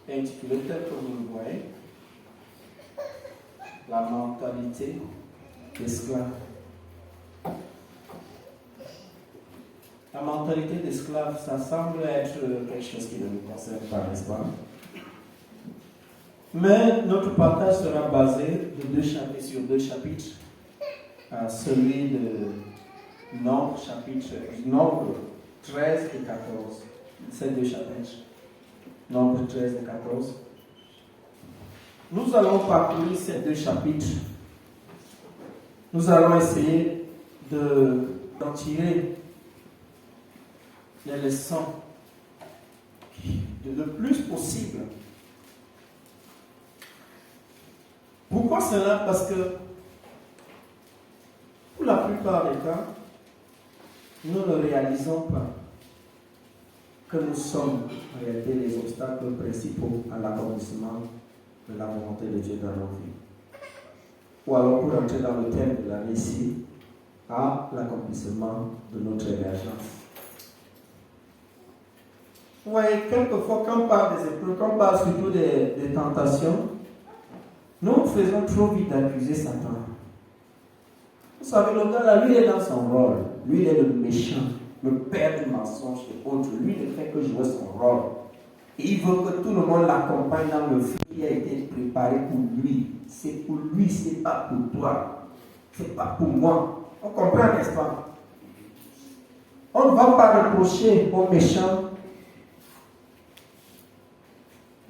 est intitulé tel que vous le voyez, la mentalité d'esclave. La mentalité d'esclave, ça semble être quelque chose qui ne nous concerne pas, n'est-ce pas? Mais notre partage sera basé sur deux chapitres. Celui de Nombre 13 et 14. Ces deux chapitres. Nombre 13 et 14. Nous allons parcourir ces deux chapitres. Nous allons essayer d'en tirer les leçons le plus possible. Pourquoi cela? Parce que pour la plupart des cas, nous ne réalisons pas que nous sommes en réalité les obstacles principaux à l'accomplissement de la volonté de Dieu dans nos vies. Ou alors, pour entrer dans le thème de l'année ici, à l'accomplissement de notre émergence. Vous voyez, quelquefois, quand on parle des épreuves, quand on parle surtout des tentations, nous faisons trop vite d'accuser Satan. Vous savez, le gars là, lui, il est dans son rôle. Lui, il est le méchant, le père du mensonge et autres. Lui, il ne fait que jouer son rôle. Et il veut que tout le monde l'accompagne dans le feu qui a été préparé pour lui. C'est pour lui, c'est pas pour toi. C'est pas pour moi. On comprend, n'est-ce pas? On ne va pas reprocher au méchant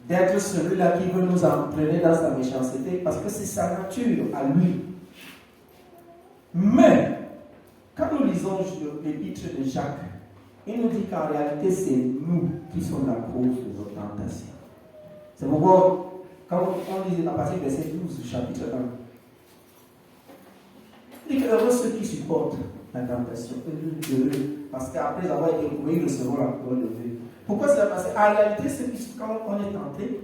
d'être celui-là qui veut nous entraîner dans sa méchanceté parce que c'est sa nature à lui. Mais, quand nous lisons l'épître de Jacques, il nous dit qu'en réalité, c'est nous qui sommes la cause de nos tentations. C'est pourquoi, quand on lit la partie verset 12 du chapitre 1, il dit que heureux ceux qui supportent la tentation, heureux, parce qu'après avoir été éprouvés, ils recevront la couronne de vie. Pourquoi c'est parce qu'en réalité, quand on est tenté,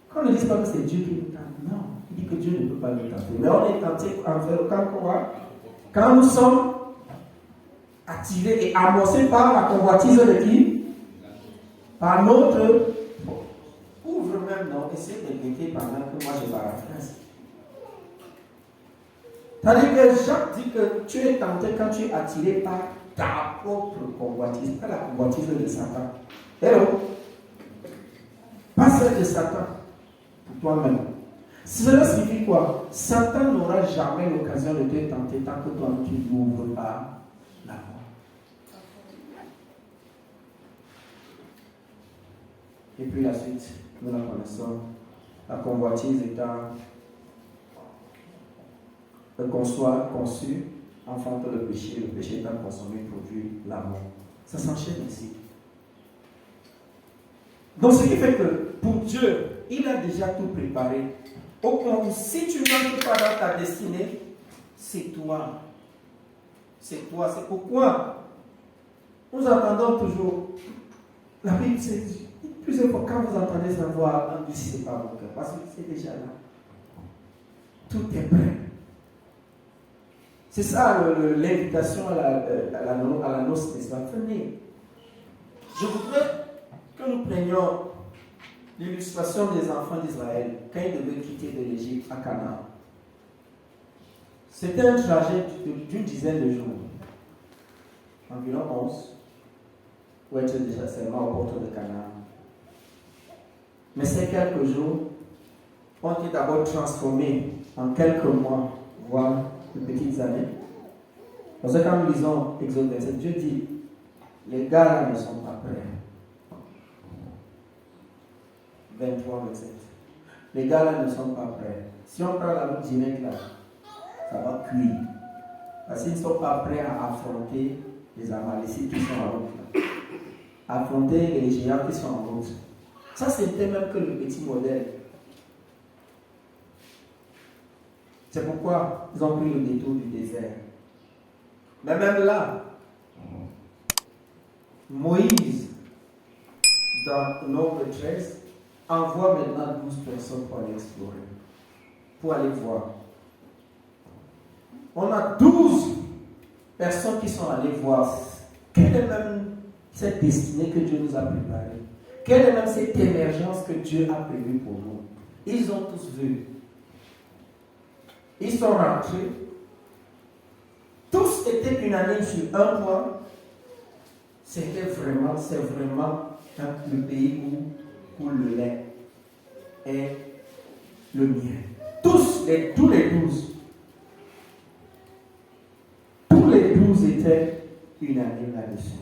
quand on ne dit pas que c'est Dieu qui nous tente, non, il dit que Dieu ne peut pas nous tenter. Mais on est tenté quand nous sommes attirés et amorcés par la convoitise de qui? Par notre ouvre même, non, essaye de guetter pendant que moi je paraphrase. C'est-à-dire que Jacques dit que tu es tenté quand tu es attiré par ta propre convoitise, pas la convoitise de Satan. Hello? Pas celle de Satan, pour toi-même. Cela signifie quoi? Satan n'aura jamais l'occasion de te tenter tant que toi tu n'ouvres pas la voie. Et puis la suite, nous la connaissons. La convoitise étant qu'on soit conçu, enfante le péché étant consommé, produit la mort. Ça s'enchaîne ici. Donc ce qui fait que pour Dieu, il a déjà tout préparé. Au point où si tu n'entres pas dans ta destinée, c'est toi. C'est toi. C'est pourquoi nous entendons toujours la Bible dit plusieurs fois quand vous entendez sa voix, ne dites pas mon cœur, parce que c'est déjà là. Tout est prêt. C'est ça l'invitation à la noce, n'est-ce pas? Venez. Je voudrais que nous prenions l'illustration des enfants d'Israël quand ils devaient quitter de l'Égypte à Canaan. C'était un trajet d'une dizaine de jours, environ 11, pour être déjà seulement aux portes de Canaan. Mais ces quelques jours ont été d'abord transformés en quelques mois, voire de petites années. Parce que quand nous lisons Exode 27, Dieu dit, les gars là ne sont pas prêts. 23, 27. Les gars là ne sont pas prêts. Si on prend la route directe là, ça va cuire. Parce qu'ils ne sont pas prêts à affronter les Amalécites qui sont en route là. Affronter les géants qui sont en route. Ça, c'était même que le petit modèle. C'est pourquoi ils ont pris le détour du désert. Mais même là, Moïse, dans Nombre 13, envoie maintenant 12 personnes pour aller explorer, pour aller voir. On a 12 personnes qui sont allées voir quelle est même cette destinée que Dieu nous a préparée. Quelle est même cette émergence que Dieu a prévu pour nous. Ils ont tous vu. Ils sont rentrés. Tous étaient unanimes sur un point. C'est vraiment le pays où coule le lait et le miel. Tous les 12. Tous les 12 étaient unanimes là-dessus.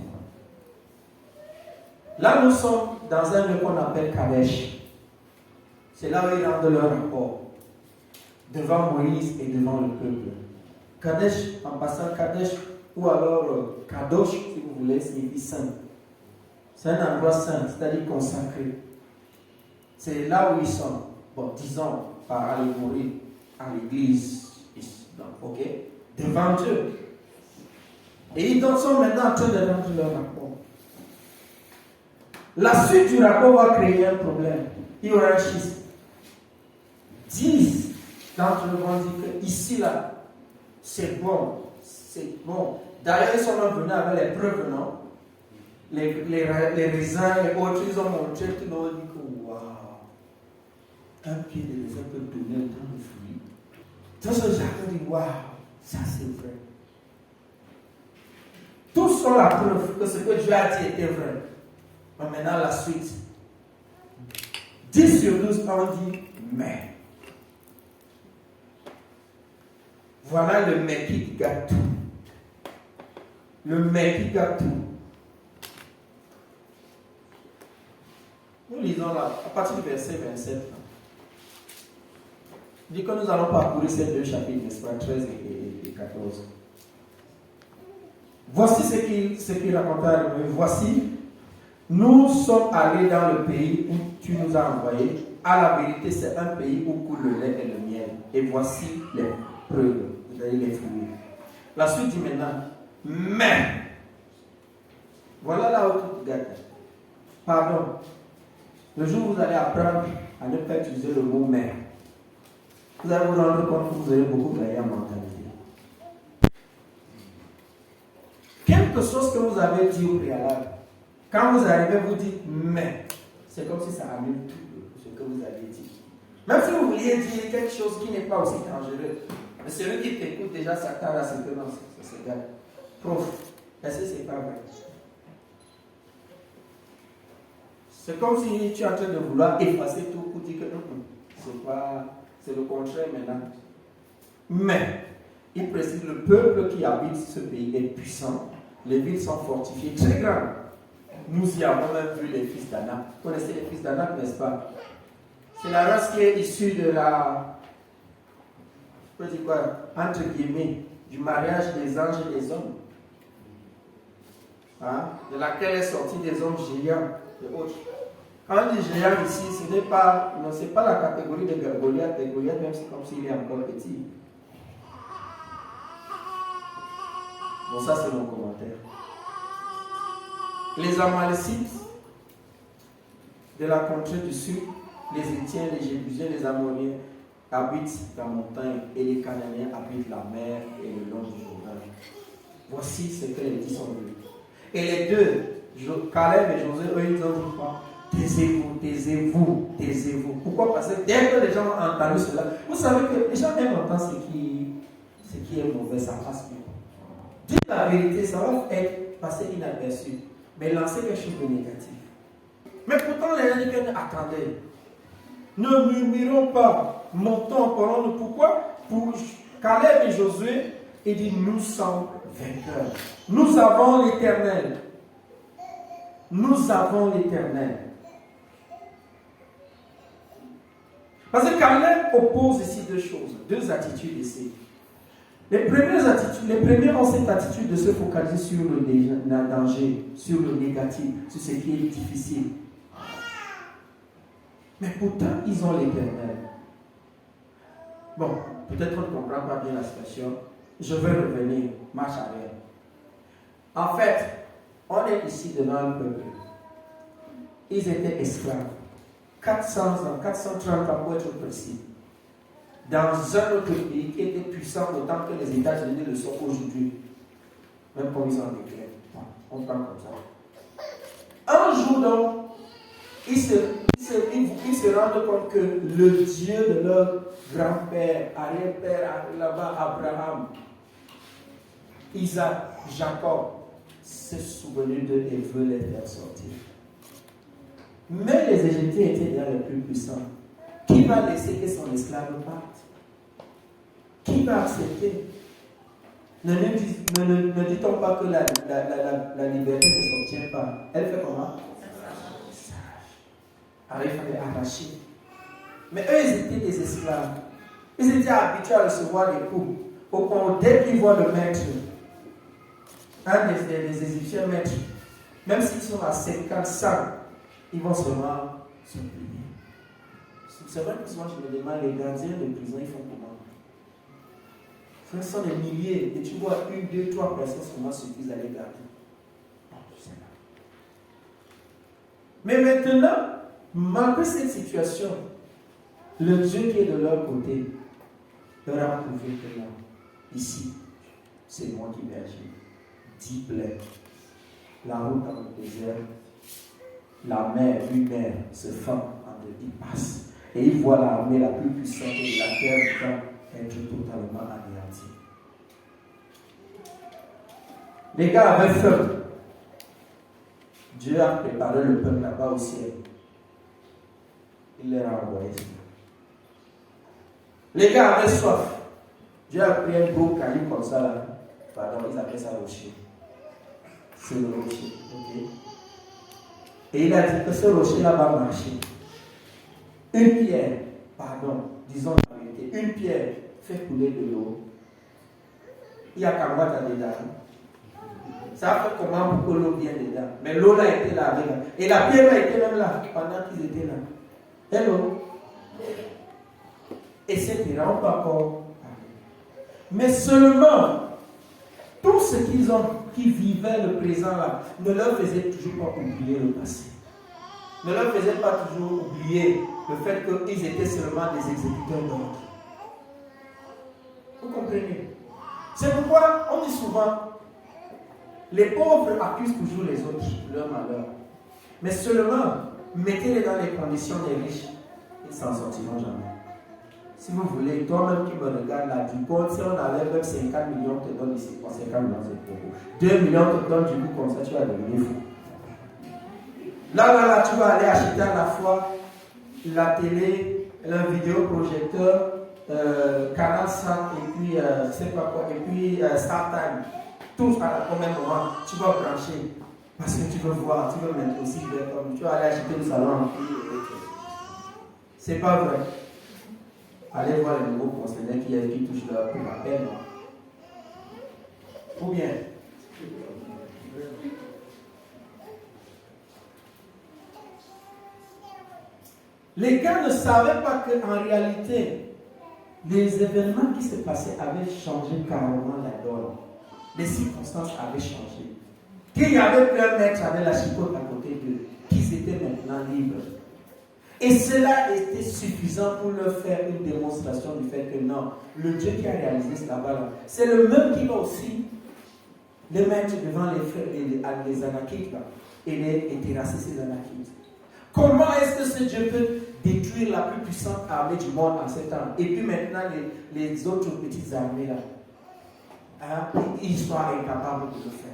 Là, nous sommes dans un lieu qu'on appelle Kadesh. C'est là où ils rendent leur rapport. Devant Moïse et devant le peuple. Kadesh, en passant Kadesh, ou alors Kadosh, si vous voulez, signifie saint. C'est un endroit saint, c'est-à-dire consacré. C'est là où ils sont. Bon, disons, par allégorie, à l'église. Donc, ok, devant Dieu. Et ils sont maintenant en train de rendre leur rapport. La suite du rapport va créer un problème. Il y aura un schisme. 10 d'entre eux vont dire que ici, là, c'est bon. C'est bon. D'ailleurs, ils sont venus avec les preuves, non? Les raisins et autres, ils ont montré, tout le monde dit que waouh, un pied de raisin peut donner autant de fruits. Tout ce jardin dit waouh, ça c'est vrai. Tous sont la preuve que ce que Dieu a dit était vrai. Mais maintenant, la suite. 10 sur 12 ont dit mais. Voilà le mais qui gâte tout. Le mais qui gâte tout. Nous lisons là, à partir du verset 27. Il dit que nous allons parcourir ces deux chapitres, n'est-ce pas, 13 et 14. Voici ce qu'il raconta. Voici, nous sommes allés dans le pays où tu nous as envoyés. À la vérité, c'est un pays où coule le lait et le miel. Et voici les preuves, c'est-à-dire les fruits. La suite dit maintenant, mais, voilà là où tout gâte. Pardon. Le jour où vous allez apprendre à ne pas utiliser le mot mais, vous allez vous rendre compte que vous allez beaucoup gagner en mentalité. Quelque chose que vous avez dit au préalable, quand vous arrivez, vous dites mais, c'est comme si ça annule tout ce que vous avez dit. Même si vous vouliez dire quelque chose qui n'est pas aussi dangereux, mais celui qui t'écoute déjà s'attend à ce que non, c'est égal. Prof, est-ce que c'est pas vrai? C'est comme si tu es en train de vouloir effacer tout pour dire que c'est le contraire maintenant. Mais, il précise, le peuple qui habite ce pays est puissant. Les villes sont fortifiées, très grandes. Nous y avons même vu les fils d'Anak. Vous connaissez les fils d'Anak, n'est-ce pas? C'est la race qui est issue de la, je peux dire quoi, entre guillemets, du mariage des anges et des hommes. Hein? De laquelle est sorti des hommes géants et autres. Quand on dit géant ici, ce n'est pas, non, c'est pas la catégorie de Goliath. Goliath, même c'est comme s'il est encore petit. Bon, ça c'est mon commentaire. Les Amalécites de la contrée du sud, les Étiens, les Jébusiens, les Amoriens habitent la montagne et les Cananéens habitent la mer et le long du Jourdain. Voici ce que les 10 ont vu. Et les deux, Caleb et Josué, eux, ils ont dit quoi? Taisez-vous, taisez-vous, taisez-vous. Pourquoi? Parce que dès que les gens ont entendu cela, vous savez que les gens aiment entendre ce qui est mauvais, ça passe bien. Dites la vérité, ça va être passé inaperçu, mais lancer quelque chose de négatif. Mais pourtant, les gens disent attendez, ne murmurons pas, montons, parlons-nous. Pourquoi? Pour Caleb et Josué, il dit nous sommes vainqueurs. Nous avons l'Éternel. Nous avons l'Éternel. Parce que Caleb oppose ici deux choses, deux attitudes ici. Les premiers ont cette attitude de se focaliser sur le danger, sur le négatif, sur ce qui est difficile. Mais pourtant, ils ont l'Éternel. Bon, peut-être on ne comprend pas bien la situation. Je vais revenir, marche arrière. En fait, on est ici devant le peuple. Ils étaient esclaves. 400 ans, 430 ans pour être précis. Dans un autre pays qui était puissant autant que les États-Unis le sont aujourd'hui. Même comme ils ont déclaré. On prend comme ça. Un jour donc, ils se rendent compte que le Dieu de leur grand-père, arrière-père, là-bas, Abraham, Isaac, Jacob, s'est souvenu d'eux et veut les faire sortir. Mais les Égyptiens étaient déjà les plus puissants. Qui va laisser que son esclave parte? Qui va accepter? Ne dit-on pas que la liberté ne s'obtient pas? Elle fait comment? Alors il fallait arracher. Mais eux, ils étaient des esclaves. Ils étaient habitués à recevoir des coups. Au point où, dès qu'ils voient le maître, un des Égyptiens maîtres, même s'ils sont à 50, 100, ils vont seulement se plier. C'est vrai que souvent je me demande, les gardiens de prison, ils font comment? Ce sont des milliers, et tu vois, 1, 2, 3 personnes seulement suffisent à les garder. Non, je sais pas. Mais maintenant, malgré cette situation, le Dieu qui est de leur côté leur a prouvé que non, ici, c'est moi qui vais agir. 10 plaies, la route dans le désert, la mer, une mer se fend en deux, il passe. Et il voit l'armée la plus puissante de la terre être totalement anéantie. Les gars avaient faim. Dieu a préparé le peuple là-bas au ciel. Il les a envoyés. Les gars avaient soif. Dieu a pris un gros caillou comme ça là. Pardon, ils appellent ça rocher. C'est le rocher. Ok. Et il a dit que ce rocher-là va marcher. Une pierre, pardon, disons la vérité, une pierre fait couler de l'eau. Il y a qu'à voir dedans. Ça fait comment pour que l'eau vienne dedans. Mais l'eau là était là avec. Et la pierre là était même là pendant qu'ils étaient là. Hello. Et c'était là, on peut encore parler. Mais seulement, tout ce qu'ils ont, qui vivaient le présent là, ne leur faisait toujours pas oublier le passé. Ne leur faisait pas toujours oublier le fait qu'ils étaient seulement des exécuteurs d'ordre. Vous comprenez? C'est pourquoi on dit souvent, les pauvres accusent toujours les autres de leur malheur. Mais seulement, mettez-les dans les conditions des riches, ils ne s'en sortiront jamais. Si vous voulez, toi-même qui me regardes là, du compte, si on enlève même 50 millions, te donne ici, 50 millions c'est beaucoup. 2 millions te donne du coup comme ça, tu vas devenir fou. Là, tu vas aller acheter à la fois la télé, le vidéoprojecteur, Canal 5 et puis, je sais pas quoi, et puis StarTime. Tous au même moment, tu vas brancher. Parce que tu veux voir, tu veux mettre aussi, tu vas aller acheter le salon. C'est pas vrai. Allez voir les nouveaux conseillers qui touchent leur pour la peine. Ou bien, les gars ne savaient pas qu'en réalité, les événements qui se passaient avaient changé carrément la donne. Les circonstances avaient changé. Qu'il y avait plus un maître avec la chicote à côté d'eux, qu'ils étaient maintenant libres. Et cela était suffisant pour leur faire une démonstration du fait que non, le Dieu qui a réalisé cela là, c'est le même qui va aussi les mettre devant les Anakites là, et terrasser ces Anakites. Comment est-ce que ce Dieu peut détruire la plus puissante armée du monde en 7 ans? Et puis maintenant, les autres petites armées là, hein, ils sont incapables de le faire.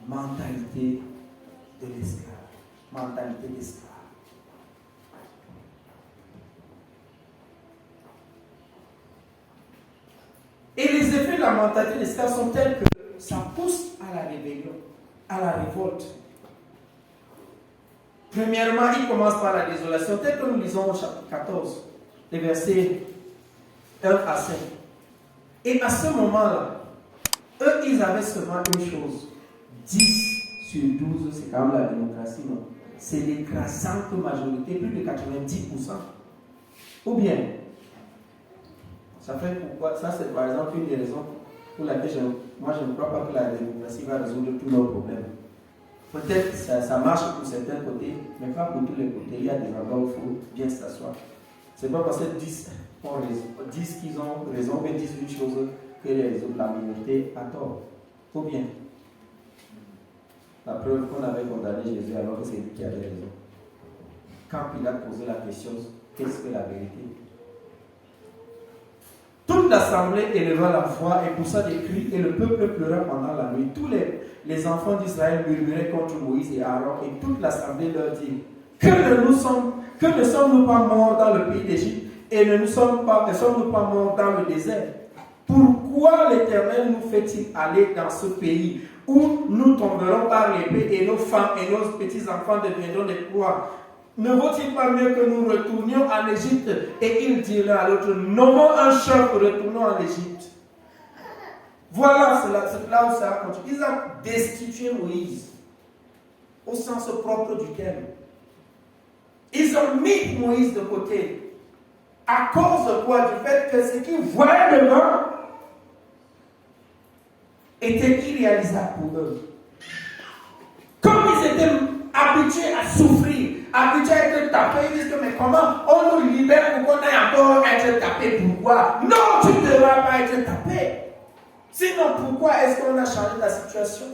Mentalité de l'esclave. Mentalité d'esclave. Et les effets de la mentalité d'esclave sont tels que ça pousse à la rébellion, à la révolte. Premièrement, il commence par la désolation, tel que nous lisons au chapitre 14, les versets 1 à 5. Et à ce moment-là, eux, ils avaient seulement une chose. 10 sur 12, c'est quand même la démocratie, non? C'est l'écrasante majorité, plus de 90%. Ou bien, ça fait pourquoi, ça c'est par exemple une des raisons pour laquelle moi je ne crois pas que la démocratie va résoudre tous nos problèmes. Peut-être que ça marche pour certains côtés, mais pas pour tous les côtés. Il y a des endroits où il faut bien s'asseoir. C'est pas parce que 10 qu'ils ont raison, mais disent une chose que les autres, la minorité, a tort. Ou bien, la preuve qu'on avait condamné Jésus alors que c'est lui qui avait raison. quand Pilate posait la question, qu'est-ce que la vérité? Toute l'assemblée éleva la voix et poussa des cris, et le peuple pleura pendant la nuit. Tous les enfants d'Israël murmuraient contre Moïse et Aaron, et toute l'assemblée leur dit, que ne sommes-nous pas morts dans le pays d'Égypte, et ne sommes-nous pas morts dans le désert? Pourquoi l'Éternel nous fait-il aller dans ce pays où nous tomberons par l'épée et nos femmes et nos petits-enfants deviendront des proies? Ne vaut-il pas mieux que nous retournions en Égypte? Et il dit l'un à l'autre, nommons un chef, retournons en Égypte. Voilà, c'est là où ça a continué. Ils ont destitué Moïse, au sens propre du terme. Ils ont mis Moïse de côté. À cause de quoi? Du fait que ce qu'ils voyaient devant était irréalisable pour eux. Comme ils étaient habitués à souffrir, habitués à être tapés, ils disent que mais comment on nous libère pour qu'on aille encore être tapé? Pourquoi? Non, tu ne devras pas être tapé. Sinon, pourquoi est-ce qu'on a changé ta situation?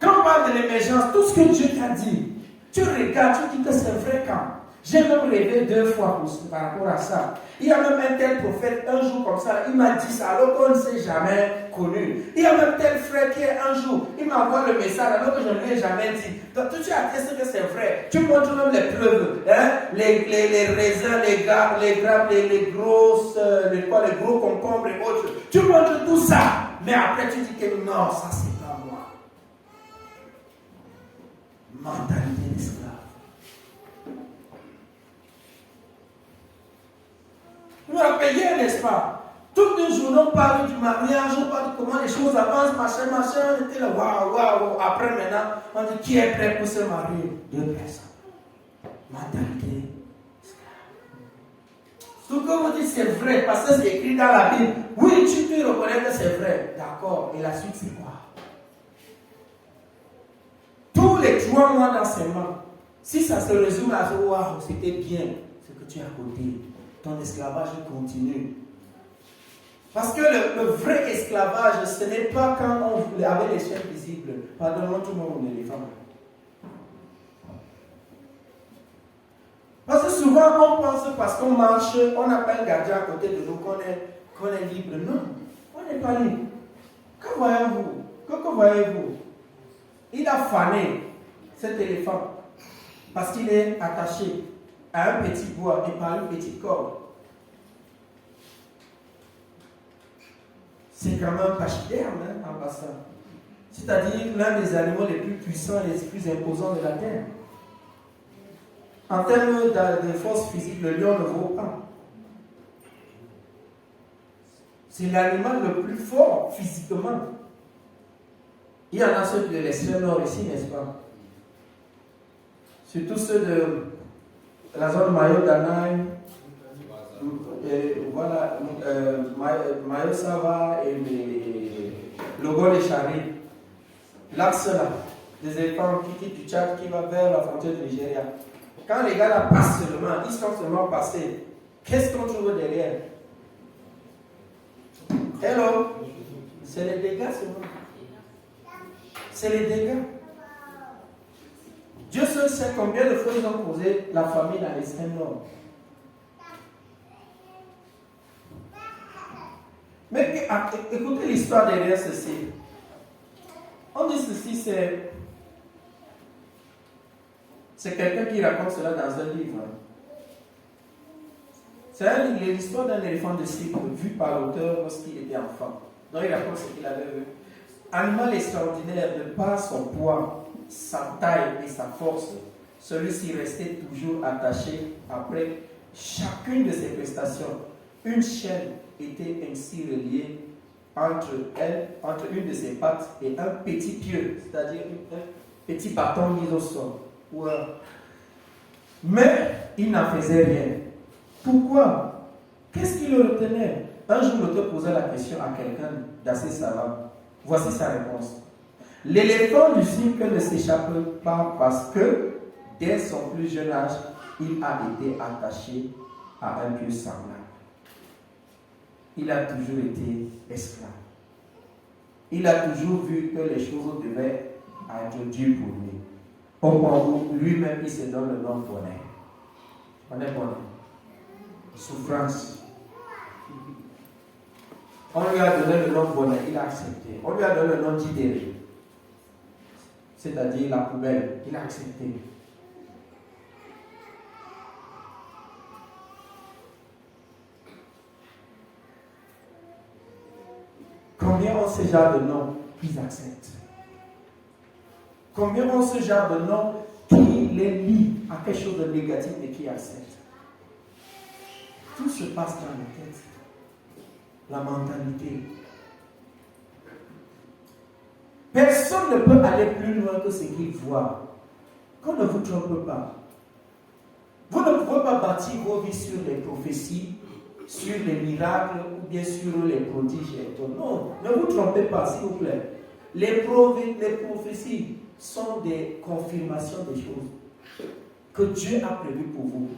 Quand on parle de l'émergence, tout ce que Dieu t'a dit, tu regardes, tu dis que c'est vrai quand. J'ai même rêvé 2 fois par rapport à ça. Il y a même un tel prophète, un jour comme ça, il m'a dit ça alors qu'on ne s'est jamais connu. Il y a même tel frère qui un jour, il m'envoie le message alors que je ne lui ai jamais dit. Donc tu attestes que c'est vrai. Tu montres même les preuves, hein? les raisins, les grappes, les gros concombres et autres. Tu montres tout ça. Mais après tu dis que non, ça c'est pas moi. Mentalité d'esclave. Nous rappelons hier, n'est-ce pas? Toute une journée, on parle du mariage, on parle de comment les choses avancent, machin. On était là, waouh. Après, maintenant, on dit qui est prêt pour se marier? 2 personnes. Mentalité. Tout que vous dites c'est vrai, parce que c'est écrit dans la Bible. Oui, tu peux reconnaître que c'est vrai. D'accord. Et la suite, c'est quoi? Tous les 3 mois d'enseignement, si ça se résume à ce waouh, c'était bien ce que tu as côté. Ton esclavage continue. Parce que le vrai esclavage, ce n'est pas quand on avait les chaînes visibles. Pardonnez-moi tout le monde, les femmes. Parce que souvent, on pense parce qu'on marche, on n'a pas un gardien à côté de nous qu'on est libre. Non, on n'est pas libre. Que voyez-vous? Que voyez-vous? Il a fané cet éléphant parce qu'il est attaché à un petit bois et par une petite corde. C'est quand même pachyderme, en passant. C'est-à-dire l'un des animaux les plus puissants et les plus imposants de la terre. En termes de force physique, le lion ne vaut pas. C'est l'animal le plus fort physiquement. Il y en a ceux de l'extrême nord ici, n'est-ce pas? Surtout ceux de la zone Mayo-Danaï, voilà, Mayo-Sava et Logo-les-Charris. L'axe là, des éléphants qui quittent du Tchad, qui va vers la frontière du Nigeria. Quand les gars là passent seulement, ils sont seulement passés. Qu'est-ce qu'on trouve derrière? Hello? C'est les dégâts seulement. C'est les dégâts. Dieu seul sait combien de fois ils ont causé la famine à l'extrême nord. Mais écoutez l'histoire derrière ceci. On dit ceci, c'est quelqu'un qui raconte cela dans un livre. C'est l'histoire d'un éléphant de Cypre vu par l'auteur lorsqu'il était enfant. Donc il raconte ce qu'il avait vu. Animal extraordinaire de par son poids, sa taille et sa force, celui-ci restait toujours attaché après chacune de ses prestations. Une chaîne était ainsi reliée entre une de ses pattes et un petit pieu, c'est-à-dire un petit bâton mis au sol. Mais il n'en faisait rien. Pourquoi? Qu'est-ce qui le retenait? Un jour, l'auteur posait la question à quelqu'un d'assez savant. Voici sa réponse. L'éléphant du cirque ne s'échappe pas parce que, dès son plus jeune âge, il a été attaché à un pieu semblable. Il a toujours été esclave. Il a toujours vu que les choses devaient être dures pour lui. Au point où lui-même, il se donne le nom bonheur. On est bonheur. Souffrance. On lui a donné le nom bonheur, il a accepté. On lui a donné le nom d'idée, c'est-à-dire la poubelle, il a accepté. Combien ont ce genre de noms qu'ils acceptent? Combien ont ce genre de noms qui les lient à quelque chose de négatif et qui acceptent? Tout se passe dans la tête. La mentalité. Personne ne peut aller plus loin que ce qu'il voit. Qu'on ne vous trompe pas. Vous ne pouvez pas bâtir vos vies sur les prophéties, sur les miracles ou bien sur les prodiges et tout. Non, ne vous trompez pas, s'il vous plaît. Les prophéties sont des confirmations des choses que Dieu a prévues pour vous.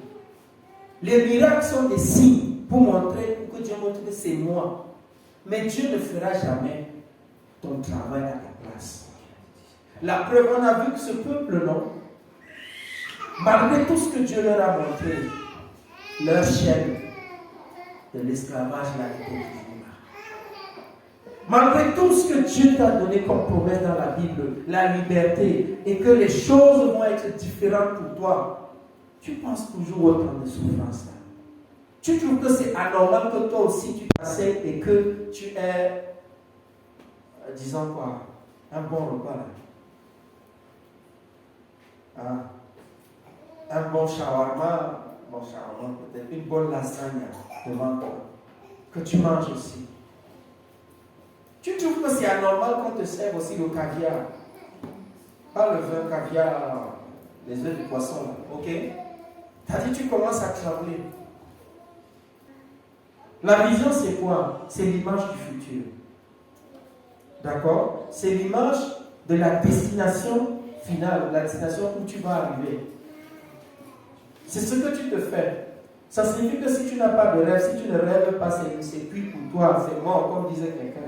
Les miracles sont des signes pour que Dieu montre que c'est moi. Mais Dieu ne fera jamais ton travail à ta place. La preuve, on a vu que ce peuple, non, malgré tout ce que Dieu leur a montré, leur chaîne de l'esclavage n'a été toujours là. Malgré tout ce que Dieu t'a donné comme promesse dans la Bible, la liberté, et que les choses vont être différentes pour toi, tu penses toujours au temps de souffrance là. Tu trouves que c'est anormal que toi aussi tu t'asseyes et que tu aies, disons quoi, un bon repas là. Un bon shawarma peut-être, une bonne lasagne devant toi, que tu manges aussi. Tu trouves que c'est anormal qu'on te serve aussi le caviar? Pas le vin caviar, les œufs de poisson là, ok? T'as dit tu commences à trembler. La vision c'est quoi? C'est l'image du futur. D'accord? C'est l'image de la destination finale, la destination où tu vas arriver. C'est ce que tu te fais. Ça signifie que si tu n'as pas de rêve, si tu ne rêves pas, c'est cuit pour toi, c'est mort, comme disait quelqu'un,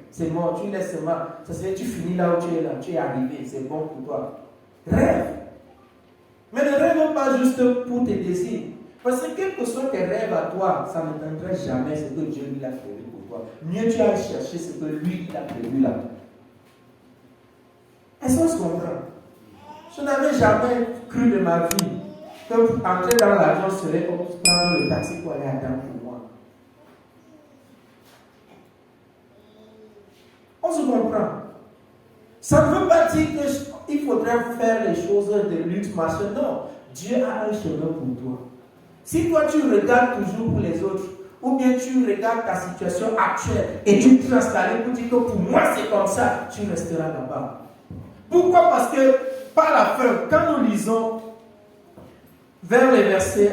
c'est mort, tu laisses seulement. Ça signifie que tu finis là où tu es là, tu es arrivé, c'est bon pour toi. Rêve. Mais ne rêve pas juste pour tes désirs. Parce que quels que soient tes rêves à toi, ça ne t'entraîne jamais ce que Dieu lui a prévu pour toi. Mieux tu as cherché ce que lui il a prévu là. Est-ce qu'on se comprend? Je n'avais jamais cru de ma vie que entrer dans l'avion serait comme prendre le taxi pour aller à Dame pour moi. On se comprend. Ça ne veut pas dire qu'il faudrait faire les choses de luxe, machin. Non. Dieu a un chemin pour toi. Si toi tu regardes toujours pour les autres, ou bien tu regardes ta situation actuelle et tu t'installes pour dire que pour moi c'est comme ça, tu resteras là-bas. Pourquoi? Parce que par la fin, quand nous lisons vers les versets,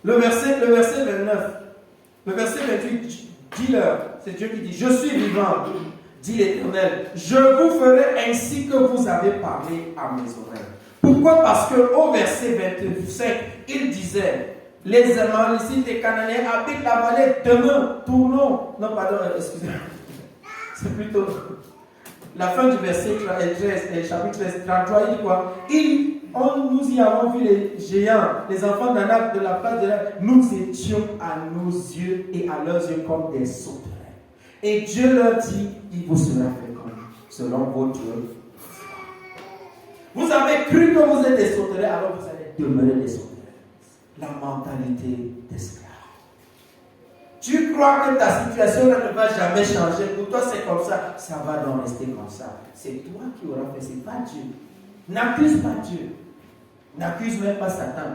le verset 29, le verset 28, dis-leur, c'est Dieu qui dit, je suis vivant, dit l'Éternel, je vous ferai ainsi que vous avez parlé à mes oreilles. Pourquoi? Parce qu'au verset 25, il disait, les Amalécites et Cananéens habitent la vallée, demain, tournons, non pardon, excusez-moi, c'est plutôt la fin du verset 13, chapitre 13, 33, il dit quoi? Nous y avons vu les géants, les enfants d'Anak de la place de l'air. Nous étions à nos yeux et à leurs yeux comme des sauterelles. Et Dieu leur dit, il vous sera fécond selon votre œuvre. Vous avez cru que vous êtes des sauterelles, alors vous allez demeurer des sauterelles. La mentalité d'esclave. Tu crois que ta situation ne va jamais changer. Pour toi, c'est comme ça. Ça va donc rester comme ça. C'est toi qui auras fait, c'est pas Dieu. N'accuse pas Dieu. N'accuse même pas Satan.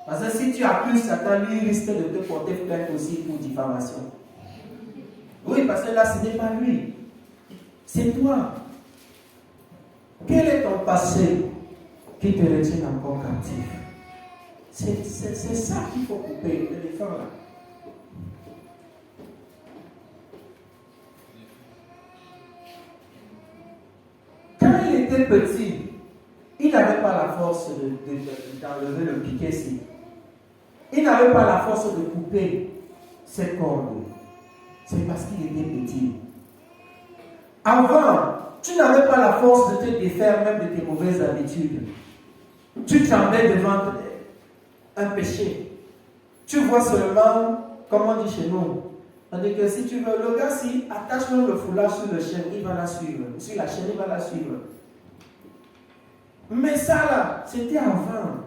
Parce que si tu accuses Satan, lui risque de te porter plainte aussi pour diffamation. Oui, parce que là, ce n'est pas lui. C'est toi. Quel est ton passé qui te retient encore captif? C'est ça qu'il faut couper, les femmes là. Quand il était petit, il n'avait pas la force d'enlever le piquet-ci. Il n'avait pas la force de couper ses cordes. C'est parce qu'il était petit. Avant, tu n'avais pas la force de te défaire même de tes mauvaises habitudes. Tu tremblais devant un péché. Tu vois seulement, comme on dit chez nous, on dit que si tu veux, le gars, si attache même le foulard sur le chêne, il va la suivre. Sur la chaîne, il va la suivre. Mais ça là, c'était avant.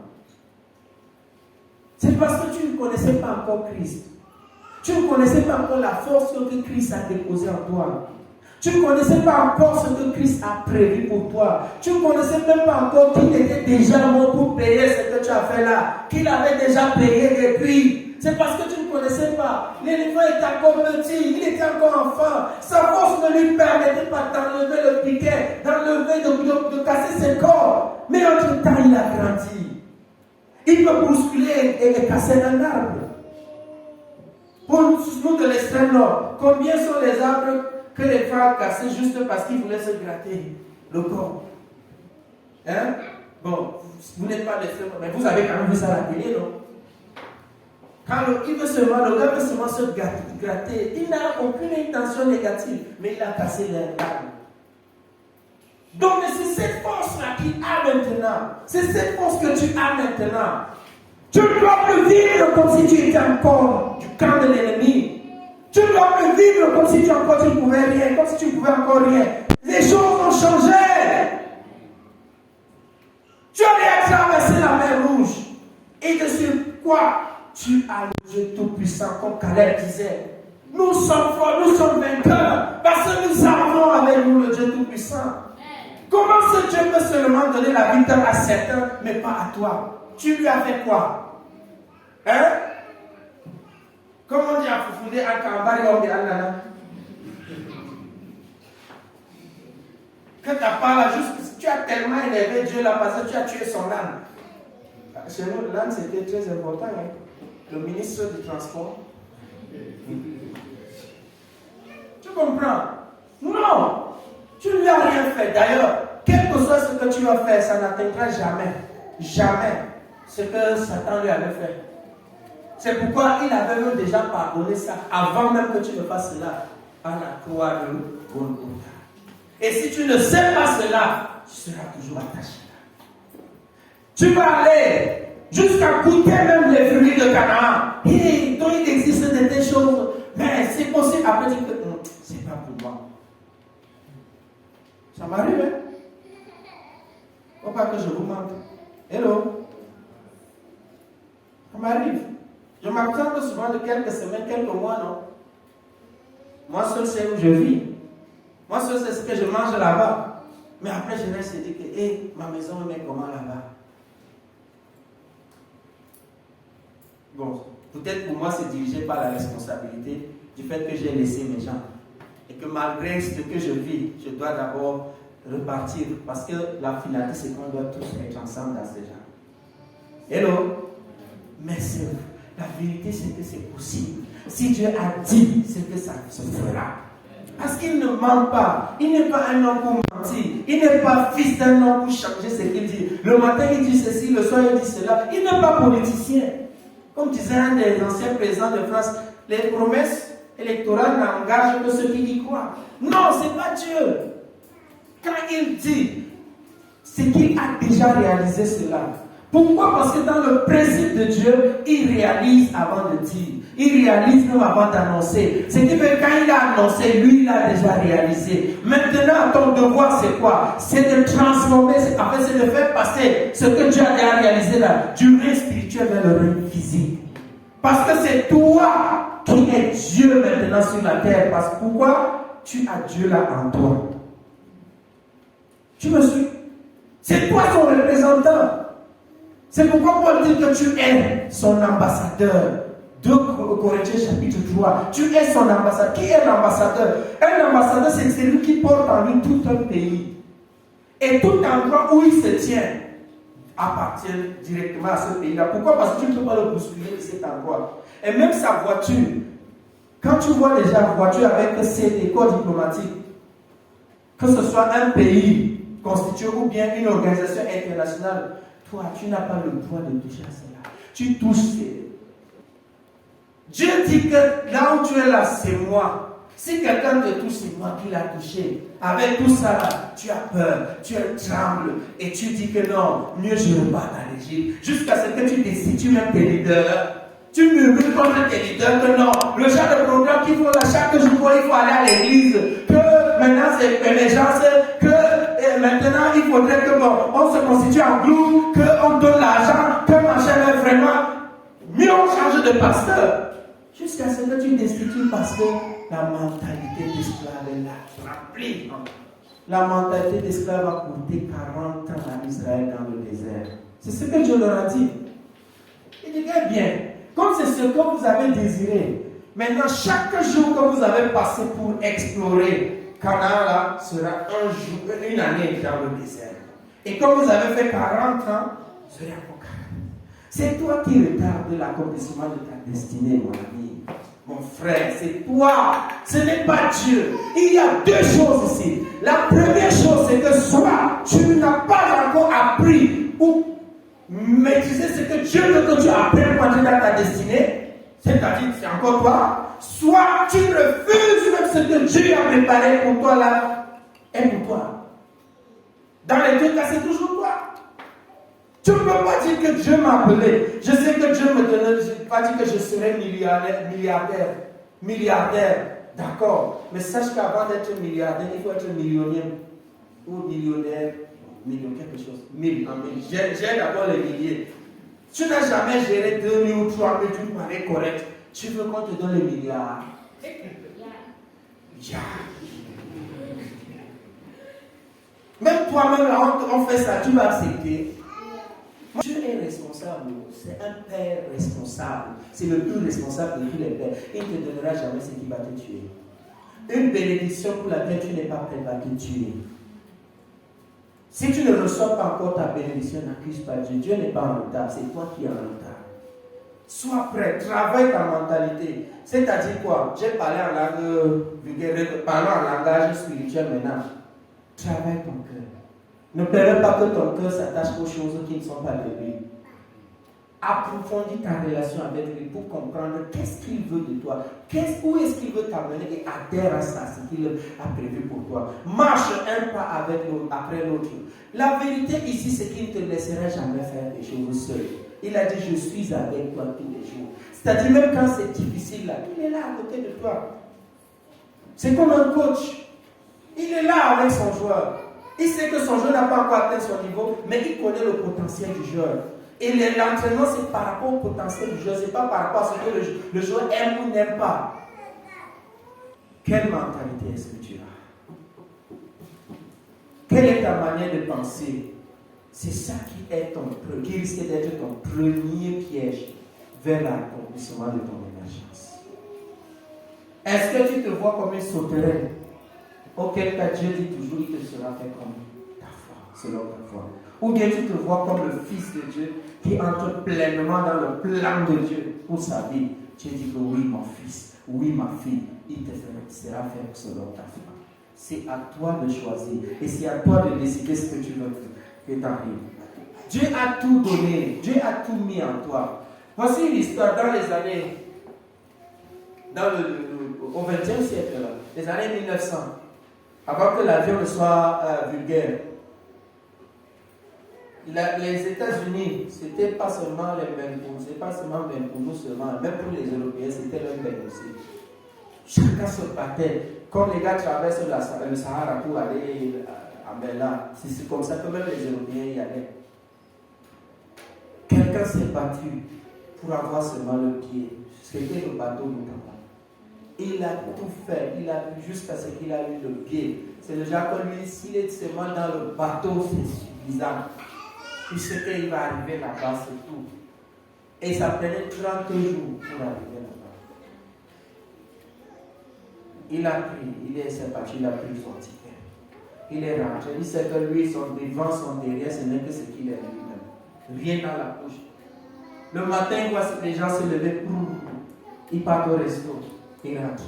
C'est parce que tu ne connaissais pas encore Christ. Tu ne connaissais pas encore la force que Christ a déposée en toi. Tu ne connaissais pas encore ce que Christ a prévu pour toi. Tu ne connaissais même pas encore qu'il était déjà mort pour payer ce que tu as fait là. Qu'il avait déjà payé depuis. C'est parce que tu ne connaissais pas. L'éléphant était encore petit, il était encore enfant. Sa force ne lui permettait pas d'enlever le piquet, d'enlever, de casser ses corps. Mais entre-temps, il a grandi. Il peut bousculer et casser un arbre. Pour nous de l'extrême nord, combien sont les arbres que les frères cassaient juste parce qu'ils voulaient se gratter le corps? Hein? Bon, vous n'êtes pas l'extrême nord, mais vous avez quand même vu ça à la télé, non? Quand le gars veut seulement se gratter, il n'a aucune intention négative, mais il a cassé l'arbre. Donc c'est cette force-là qu'il a maintenant. C'est cette force que tu as maintenant. Tu ne dois plus vivre comme si tu étais encore du camp de l'ennemi. Tu ne dois plus vivre comme si tu ne pouvais rien, comme si tu ne pouvais encore rien. Les choses ont changé. Tu as traversé la mer Rouge. Et de sur quoi tu as le Dieu Tout-Puissant, comme Caleb disait. Nous sommes forts, nous sommes vainqueurs, parce que nous avons avec nous le Dieu Tout-Puissant. Comment ce Dieu peut seulement donner la victoire à certains, mais pas à toi? Tu lui as fait quoi? Hein? Comment on dit à Foufoudé, à Kambari, on dit à Nana? Quand tu parles juste, tu as tellement élevé Dieu là parce que tu as tué son âme. Chez nous, l'âme c'était très important. Hein? Le ministre du Transport. Tu comprends? Non! Tu ne lui as rien fait. D'ailleurs, quel que soit ce que tu as fait, ça n'atteindra jamais, jamais ce que Satan lui avait fait. C'est pourquoi il avait même déjà pardonné ça avant même que tu ne fasses cela à la croix de Golgotha. Et si tu ne sais pas cela, tu seras toujours attaché là. Tu vas aller jusqu'à goûter même les fruits de Canaan. Et donc il existe des choses, mais c'est possible. Après, tu dis que c'est pas pour moi. Ça m'arrive, hein? Faut pas que je vous mente. Hello? Ça m'arrive. Je m'absente souvent de quelques semaines, quelques mois, non? Moi seul c'est où je vis. Moi seul c'est ce que je mange là-bas. Mais après je reste et dis que ma maison me met comment là-bas? Bon, peut-être pour moi c'est dirigé par la responsabilité du fait que j'ai laissé mes gens. Et que malgré ce que je vis, je dois d'abord repartir. Parce que la finalité, c'est qu'on doit tous être ensemble dans ce genre. Hello? Mais la vérité, c'est que c'est possible. Si Dieu a dit, c'est que ça se fera. Parce qu'il ne ment pas. Il n'est pas un homme pour mentir. Il n'est pas fils d'un homme pour changer ce qu'il dit. Le matin, il dit ceci, le soir, il dit cela. Il n'est pas politicien. Comme disait un des anciens présidents de France, les promesses électorales n'engagent que ceux qui y croient. Non, ce n'est pas Dieu. Quand il dit, c'est qu'il a déjà réalisé cela. Pourquoi? Parce que dans le principe de Dieu, il réalise avant de dire. Il réalise même avant d'annoncer. Ce qui fait que quand il a annoncé, lui, il a déjà réalisé. Maintenant, ton devoir, c'est quoi? C'est de transformer, en fait, c'est de faire passer ce que Dieu a déjà réalisé là, du règne spirituel vers le règne physique. Parce que c'est toi qui es Dieu maintenant sur la terre. Parce que pourquoi? Tu as Dieu là en toi. Tu me suis? C'est toi son représentant. C'est pourquoi Paul dit que tu es son ambassadeur. 2 Corinthiens chapitre 3. Tu es son ambassadeur. Qui est l'ambassadeur? Un ambassadeur, c'est celui qui porte en lui tout un pays. Et tout endroit où il se tient appartient directement à ce pays-là. Pourquoi? Parce que tu ne peux pas le bousculer de cet endroit. Et même sa voiture, quand tu vois déjà une voiture avec ses corps diplomatiques, que ce soit un pays constitué ou bien une organisation internationale, toi, tu n'as pas le droit de toucher à cela. Tu touches. Dieu dit que là où tu es là, c'est moi. Si quelqu'un te touche, c'est moi qui l'ai touché. Avec tout ça, là, tu as peur, tu trembles et tu dis que non, mieux je repars dans l'Égypte. Jusqu'à ce que tu destitues même tes leaders. Tu murmures contre tes leaders que non, le genre de programme qu'il faut là, chaque jour, il faut aller à l'église. Que maintenant c'est l'émergence, que maintenant il faudrait que bon, on se constitue en groupe, qu'on donne l'argent, que machin est vraiment. Mieux on change de pasteur. Jusqu'à ce que tu destitues parce que la mentalité d'esclave est là, remplie. La mentalité d'esclave a coûté 40 ans à Israël dans le désert. C'est ce que Dieu leur a dit. Il dit bien, comme c'est ce que vous avez désiré, maintenant chaque jour que vous avez passé pour explorer, Canaan là sera un jour, une année dans le désert. Et comme vous avez fait 40 ans, vous serez encore 40. C'est toi qui retardes l'accomplissement de ta destinée, mon ami. Mon frère, c'est toi. Ce n'est pas Dieu. Il y a deux choses ici. La première chose, c'est que soit tu n'as pas encore appris ou maîtriser ce que Dieu veut que tu apprennes quand tu es dans ta destinée, c'est-à-dire c'est encore toi, soit tu refuses même ce que Dieu a préparé pour toi là, et pour toi. Dans les deux cas, c'est toujours toi. Tu ne peux pas dire que Dieu m'a appelé. Je sais que Dieu me donnait, je ne peux pas dire que je serai milliardaire. D'accord. Mais sache qu'avant d'être milliardaire, il faut être millionnaire. Ou millionnaire. Million, quelque chose. 1000 en 1000. J'ai d'abord les milliers. Tu n'as jamais géré 2000 ou 3000 d'une manière correcte. Tu veux qu'on te donne les milliards. Yeah. Même toi-même, là, on fait ça, tu vas accepter. Dieu est responsable. C'est un père responsable. C'est le plus responsable de tous les pères. Il ne te donnera jamais ce qui va te tuer. Une bénédiction pour laquelle tu n'es pas prêt va te tuer. Si tu ne reçois pas encore ta bénédiction, n'accuse pas Dieu. Dieu n'est pas en retard, c'est toi qui es en retard. Sois prêt, travaille ta mentalité. C'est-à-dire quoi? J'ai parlé en langue vulgaire, parlant en langage spirituel maintenant. Travaille ton cœur. Ne permets pas que ton cœur s'attache aux choses qui ne sont pas de lui. Approfondis ta relation avec lui pour comprendre qu'est-ce qu'il veut de toi, où est-ce qu'il veut t'amener et adhère à ça, ce qu'il a prévu pour toi. Marche un pas après l'autre. La vérité ici, c'est qu'il ne te laissera jamais faire des choses seul. Il a dit, je suis avec toi tous les jours. C'est-à-dire, même quand c'est difficile, là, il est là à côté de toi. C'est comme un coach. Il est là avec son joueur. Il sait que son joueur n'a pas encore atteint son niveau, mais il connaît le potentiel du joueur. Et l'entraînement, c'est par rapport au potentiel du joueur, ce n'est pas par rapport à ce que le joueur aime ou n'aime pas. Quelle mentalité est-ce que tu as? Quelle est ta manière de penser? C'est ça qui risque d'être ton premier piège vers l'accomplissement de ton émergence. Est-ce que tu te vois comme un sauterelle? Auquel cas Dieu dit toujours, il te sera fait comme ta foi, selon ta foi. Ou bien tu te vois comme le Fils de Dieu qui entre pleinement dans le plan de Dieu pour sa vie. Tu dis que oui, mon fils, oui, ma fille, il te sera fait selon ta foi. C'est à toi de choisir et c'est à toi de décider ce que tu veux que t'arrive. Dieu a tout donné, Dieu a tout mis en toi. Voici une histoire dans les années, au XXe siècle, les années 1900. Avant que l'avion ne soit vulgaire, les États-Unis, c'était pas seulement les mêmes pour nous, c'est pas seulement même pour nous seulement, même pour les Européens, c'était le même aussi. Chacun se battait. Quand les gars traversent le Sahara pour aller à Bella, c'est comme ça que même les Européens y allaient. Quelqu'un s'est battu pour avoir seulement le pied. C'était le bateau de papa. Il a tout fait, il a jusqu'à ce qu'il a eu le pied. C'est le genre que lui, s'il est seulement dans le bateau, c'est suffisant. Il sait qu'il va arriver là-bas, c'est tout. Et ça prenait 30 jours pour arriver là-bas. Il a pris, s'est parti, il a pris son ticket. Il est rentré, il sait que lui, son devant, son derrière, ce n'est que ce qu'il est lui-même. Rien dans la poche. Le matin, il voit les gens se lever, ils partent au resto. Il rentre.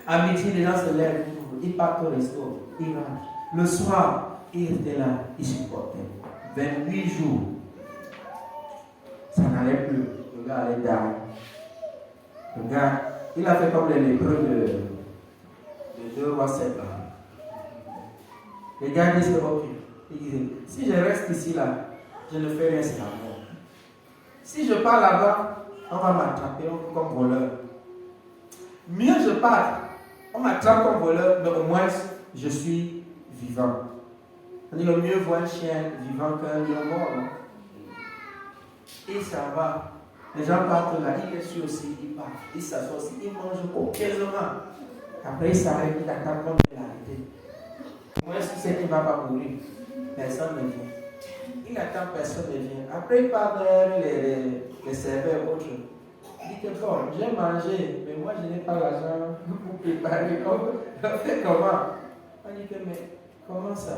À midi, les gens se lèvent, ils partent au resto, ils rentrent. Le soir, il était là, il supportait. 28 jours, ça n'allait plus. Le gars allait derrière. Le gars, il a fait comme les lépreux de 2 rois 7 là. Les gars disent ok. Ils disent, si je reste ici là, je ne fais rien, c'est la mort. Si je pars là-bas, on va m'attraper comme voleur. Mieux je pars, on m'attrape comme voleur, mais au moins je suis vivant. On dit le mieux voir un chien vivant qu'un lion mort. Non? Et ça va. Les gens partent là, il est sûr aussi, il part. Il s'assoit aussi, il mange copieusement. Après il s'arrête, il attend comme il a arrêté. Moi, je sais qu'il ne va pas mourir. Personne ne vient. Il attend, personne ne vient. Après, il part vers les serveurs autres. Il dit que bon, j'ai mangé, mais moi, je n'ai pas l'argent pour préparer. On fait comment? On dit que, mais comment ça?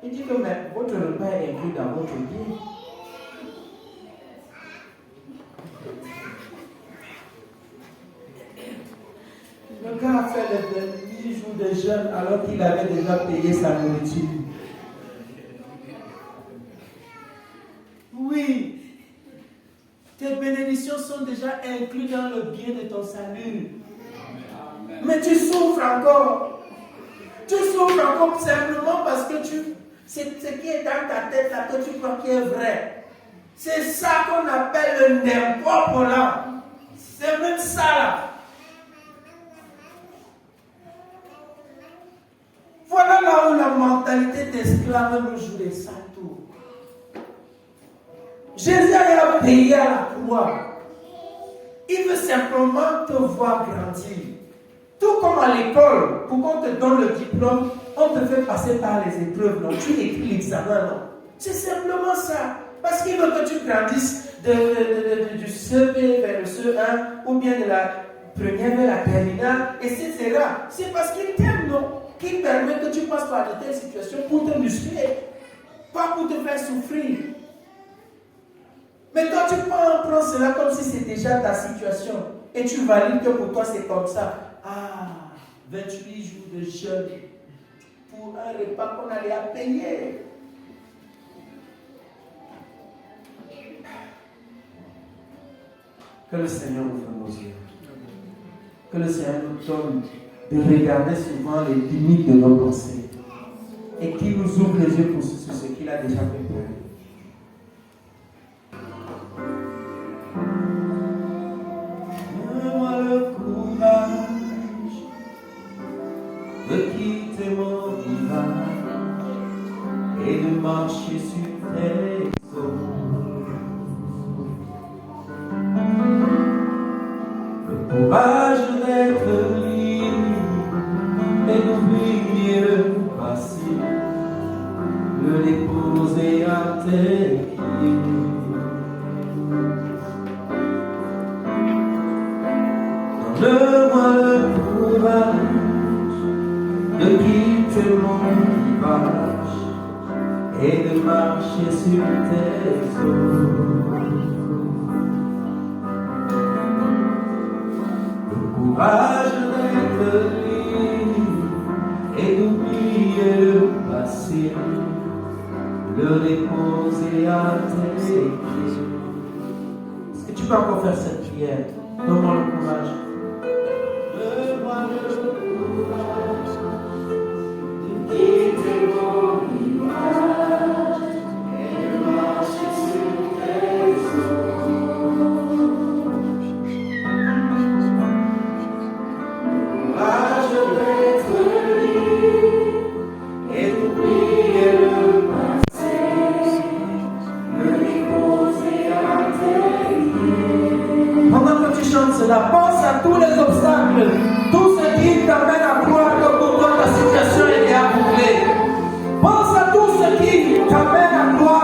Il dit que, mais votre repas est inclus dans votre vie. Le gars a fait les 10 jours de jeûne alors qu'il avait déjà payé sa nourriture. Oui, tes bénédictions sont déjà incluses dans le bien de ton salut. Mais tu souffres encore. Tu souffres encore simplement parce que c'est ce qui est dans ta tête là que tu crois qui est vrai. C'est ça qu'on appelle le n'importe là. C'est même ça là. Voilà là où la mentalité d'esclave nous joue des sales tours. Jésus a payé à la croix. Il veut simplement te voir grandir. Tout comme à l'école, pour qu'on te donne le diplôme, on te fait passer par les épreuves, non? Tu écris l'examen, non? C'est simplement ça. Parce qu'il veut que tu grandisses du CP vers le CE1 ou bien de la première vers la terminale, etc. C'est parce qu'il t'aime, non? Qu'il permet que tu passes par de telles situations pour te muscler, pas pour te faire souffrir. Mais toi, tu prends cela comme si c'était déjà ta situation et tu valides que pour toi c'est comme ça. Ah, 28 jours de jeûne pour un repas qu'on allait à payer. Que le Seigneur ouvre nos yeux. Que le Seigneur nous donne de regarder souvent les limites de nos pensées et qu'il nous ouvre les yeux pour sur ce qu'il a déjà préparé. Donne-moi le courage de quitter mon village et de marcher sur tes eaux. Le courage d'être et d'oublier le passé, le déposer à tes pieds. Donne-moi le courage de quitter mon rivage et de marcher sur tes eaux. Le courage d'être et d'oublier le passé, le déposer à tes pieds. Est-ce que tu peux encore faire cette prière? Donne-moi le courage. Donne-moi le courage de quitter mon rivage et de marcher sur tes eaux. Courage d'être et d'oublier le passé, le déposer à tes pieds. Pendant que tu chantes cela, pense à tous les obstacles, tout ce qui t'amène à croire que pour toi ta situation est déjà bouclée. Pense à tout ce qui t'amène à croire